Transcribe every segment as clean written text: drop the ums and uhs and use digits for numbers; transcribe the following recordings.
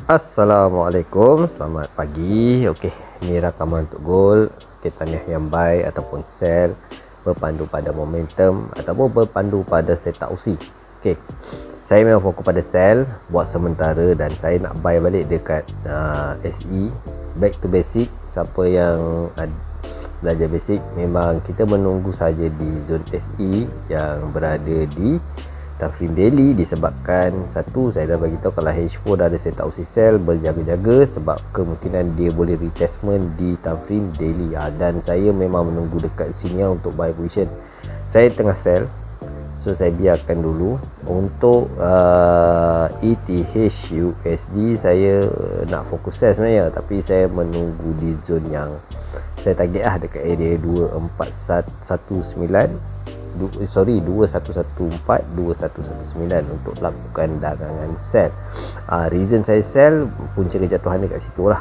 Assalamualaikum, selamat pagi. Okey, ini rakaman untuk gold, tahniah yang buy ataupun sell berpandu pada momentum ataupun berpandu pada setup OC. Okey, saya memang fokus pada sell buat sementara dan saya nak buy balik dekat SE. Back to basic. Siapa yang belajar basic, memang kita menunggu saja di zone SE yang berada di time frame daily, disebabkan satu, saya dah bagi tahu kalau H4 dah ada setup OC sell, berjaga-jaga sebab kemungkinan dia boleh retestment di time frame daily. Dan saya memang menunggu dekat sini untuk buy position. Saya tengah sell, so saya biarkan dulu. Untuk ETH USD saya nak fokus sell sebenarnya, tapi saya menunggu di zone yang saya target dekat area 2114 2114 2119 untuk lakukan dagangan sell. Reason saya sell, punca kejatuhan dekat situ lah.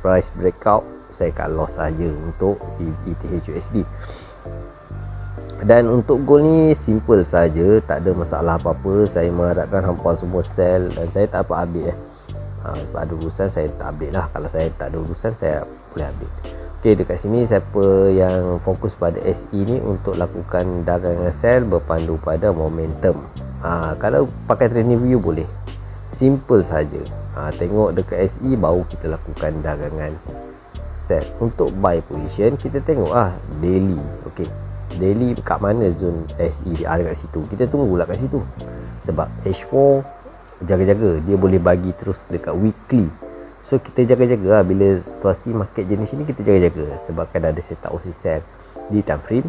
Price breakout saya cut loss saja untuk ETH USD. Dan untuk gold ni simple saja, tak ada masalah apa-apa. Saya mengharapkan hampa semua sell dan saya tak apa update sebab ada urusan saya tak update lah. Kalau saya tak ada urusan saya boleh update. Okey, dekat sini siapa yang fokus pada SE ni untuk lakukan dagangan sell berpandu pada momentum. Kalau pakai training view boleh. Simple saja. Tengok dekat SE baru kita lakukan dagangan sell. Untuk buy position kita tengok daily. Okey. Daily kat mana zone SE dia dekat situ. Kita tunggulah kat situ. Sebab H4 jaga-jaga, dia boleh bagi terus dekat weekly. So kita jaga-jaga bila situasi market jenis ini, kita jaga-jaga sebab kan ada setup OC sell di time frame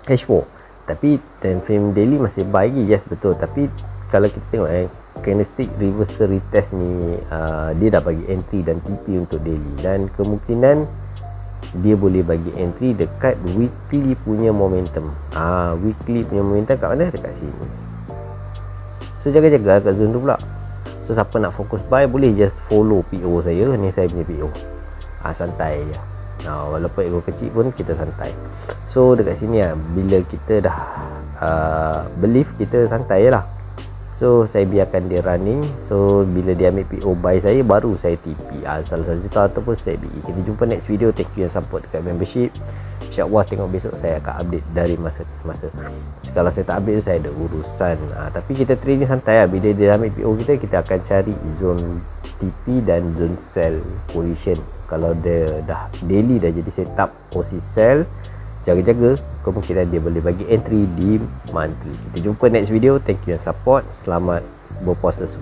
H4. Tapi time frame daily masih buy lagi. Yes, betul. Tapi kalau kita tengok candlestick reversal retest ni, dia dah bagi entry dan TP untuk daily, dan kemungkinan dia boleh bagi entry dekat weekly punya momentum. Weekly punya momentum kat mana? Dekat sini. So jaga-jaga kat zone tu pula. So siapa nak fokus buy boleh just follow PO saya. Ni saya punya PO. Santai je. Walaupun ego kecil pun kita santai. So dekat sini bila kita dah believe, kita santai je lah. So saya biarkan dia running. So bila dia ambil PO buy saya, baru saya TP salah satu juta ataupun saya BE. Kita jumpa next video. Thank you yang support dekat membership. InsyaAllah tengok besok saya akan update dari masa ke semasa. Kalau saya tak update, saya ada urusan. Tapi kita trading santai bila dia ambil PO kita, kita akan cari zone TP dan zone sell position. Kalau dia dah daily dah jadi setup OC sell, jaga-jaga, kemungkinan dia boleh bagi entry di monthly. Kita jumpa next video. Thank you yang support. Selamat berpuasa semua.